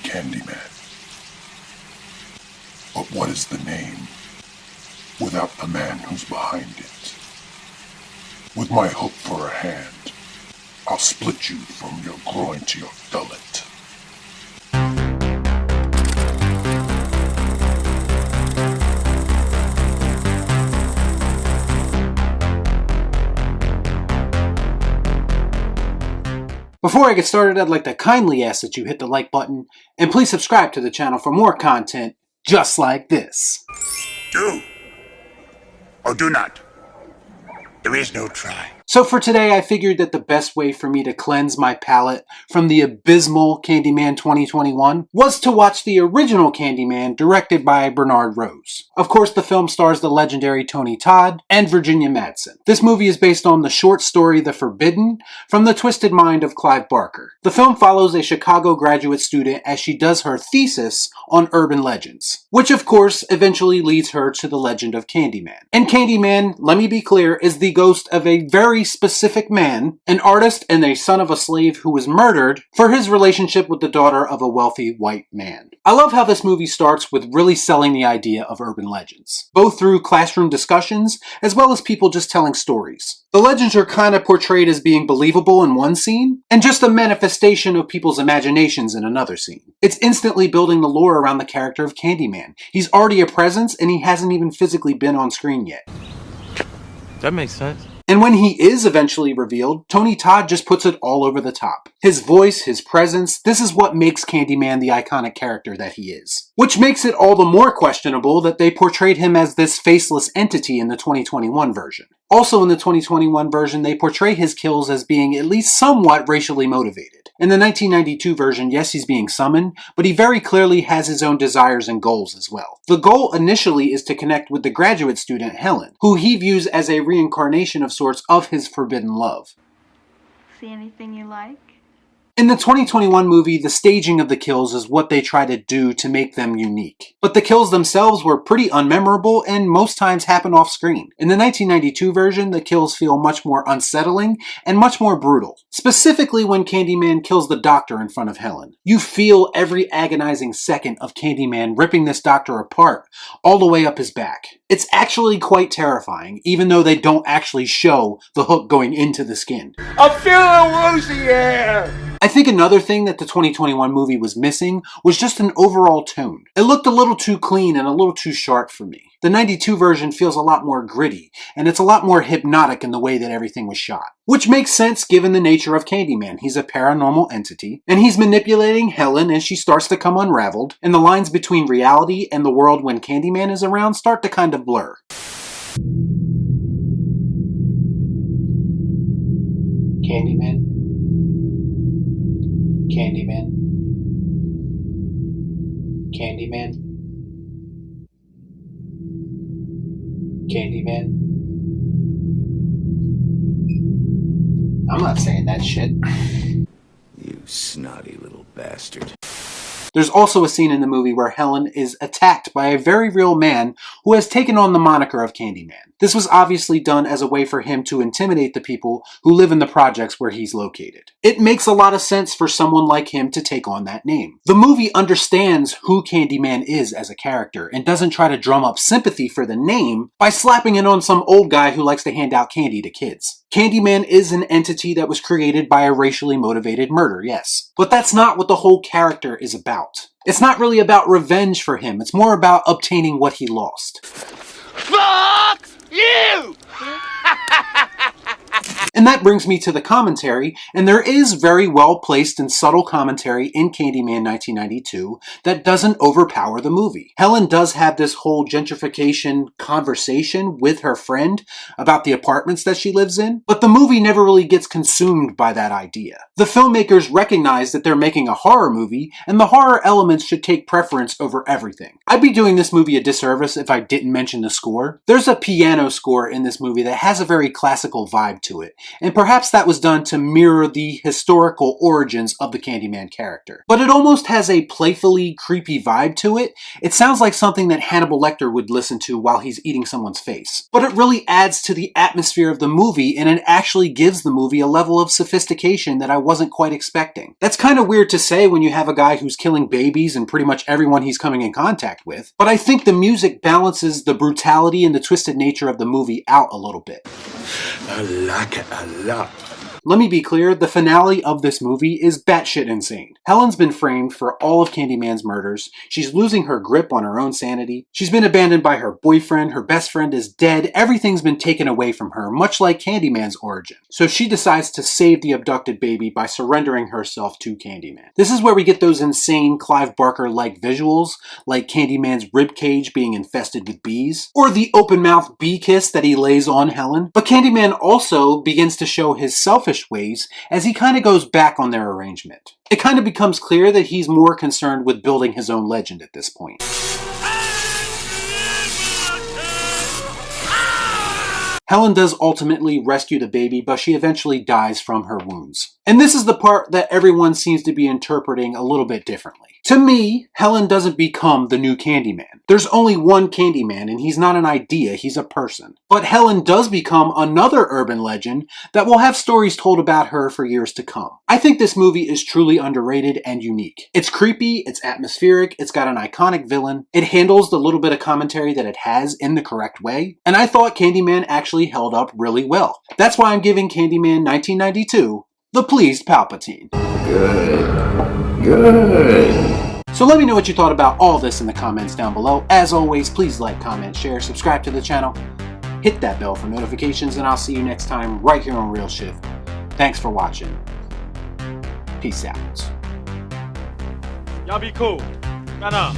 Candyman. But what is the name without the man who's behind it? With my hook for a hand, I'll split you from your groin to your gullet. Before I get started, I'd like to kindly ask that you hit the like button, and please subscribe to the channel for more content just like this. Do or do not. There is no try. So for today, I figured that the best way for me to cleanse my palate from the abysmal Candyman 2021 was to watch the original Candyman directed by Bernard Rose. Of course, the film stars the legendary Tony Todd and Virginia Madsen. This movie is based on the short story The Forbidden from the twisted mind of Clive Barker. The film follows a Chicago graduate student as she does her thesis on urban legends, which of course eventually leads her to the legend of Candyman. And Candyman, let me be clear, is the ghost of a very specific man, an artist and a son of a slave who was murdered for his relationship with the daughter of a wealthy white man. I love how this movie starts with really selling the idea of urban legends, both through classroom discussions as well as people just telling stories. The legends are kind of portrayed as being believable in one scene, and just a manifestation of people's imaginations in another scene. It's instantly building the lore around the character of Candyman. He's already a presence and he hasn't even physically been on screen yet. That makes sense. And when he is eventually revealed, Tony Todd just puts it all over the top. His voice, his presence, this is what makes Candyman the iconic character that he is. Which makes it all the more questionable that they portrayed him as this faceless entity in the 2021 version. Also in the 2021 version, they portray his kills as being at least somewhat racially motivated. In the 1992 version, yes, he's being summoned, but he very clearly has his own desires and goals as well. The goal initially is to connect with the graduate student Helen, who he views as a reincarnation of sorts of his forbidden love. See anything you like? In the 2021 movie, the staging of the kills is what they try to do to make them unique. But the kills themselves were pretty unmemorable and most times happen off screen. In the 1992 version, the kills feel much more unsettling and much more brutal. Specifically when Candyman kills the doctor in front of Helen. You feel every agonizing second of Candyman ripping this doctor apart all the way up his back. It's actually quite terrifying, even though they don't actually show the hook going into the skin. I'm feeling woozy here! I think another thing that the 2021 movie was missing was just an overall tone. It looked a little too clean and a little too sharp for me. The 92 version feels a lot more gritty, and it's a lot more hypnotic in the way that everything was shot. Which makes sense given the nature of Candyman. He's a paranormal entity, and he's manipulating Helen as she starts to come unraveled, and the lines between reality and the world when Candyman is around start to kind of blur. Candyman. Candyman. Candyman. Candyman. I'm not saying that shit. You snotty little bastard. There's also a scene in the movie where Helen is attacked by a very real man who has taken on the moniker of Candyman. This was obviously done as a way for him to intimidate the people who live in the projects where he's located. It makes a lot of sense for someone like him to take on that name. The movie understands who Candyman is as a character and doesn't try to drum up sympathy for the name by slapping it on some old guy who likes to hand out candy to kids. Candyman is an entity that was created by a racially motivated murder, yes. But that's not what the whole character is about. It's not really about revenge for him. It's more about obtaining what he lost. Fuck you! And that brings me to the commentary, and there is very well placed and subtle commentary in Candyman 1992 that doesn't overpower the movie. Helen does have this whole gentrification conversation with her friend about the apartments that she lives in, but the movie never really gets consumed by that idea. The filmmakers recognize that they're making a horror movie, and the horror elements should take preference over everything. I'd be doing this movie a disservice if I didn't mention the score. There's a piano score in this movie that has a very classical vibe to it. and perhaps that was done to mirror the historical origins of the Candyman character. But it almost has a playfully creepy vibe to it. It sounds like something that Hannibal Lecter would listen to while he's eating someone's face. But it really adds to the atmosphere of the movie, and it actually gives the movie a level of sophistication that I wasn't quite expecting. That's kind of weird to say when you have a guy who's killing babies and pretty much everyone he's coming in contact with, but I think the music balances the brutality and the twisted nature of the movie out a little bit. I like it a lot. Let me be clear, the finale of this movie is batshit insane. Helen's been framed for all of Candyman's murders. She's losing her grip on her own sanity. She's been abandoned by her boyfriend. Her best friend is dead. Everything's been taken away from her, much like Candyman's origin. So she decides to save the abducted baby by surrendering herself to Candyman. This is where we get those insane Clive Barker-like visuals, like Candyman's ribcage being infested with bees, or the open-mouthed bee kiss that he lays on Helen. But Candyman also begins to show his selfish ways as he kind of goes back on their arrangement. It kind of becomes clear that he's more concerned with building his own legend at this point. Helen does ultimately rescue the baby, but she eventually dies from her wounds. And this is the part that everyone seems to be interpreting a little bit differently. To me, Helen doesn't become the new Candyman. There's only one Candyman, and he's not an idea, he's a person. But Helen does become another urban legend that will have stories told about her for years to come. I think this movie is truly underrated and unique. It's creepy, it's atmospheric, it's got an iconic villain, it handles the little bit of commentary that it has in the correct way, and I thought Candyman actually held up really well. That's why I'm giving Candyman 1992 the pleased Palpatine. Good. So let me know what you thought about all this in the comments down below. As always, please like, comment, share, subscribe to the channel, hit that bell for notifications, and I'll see you next time right here on Real Shift. Thanks for watching. Peace out. Y'all be cool. Shut up.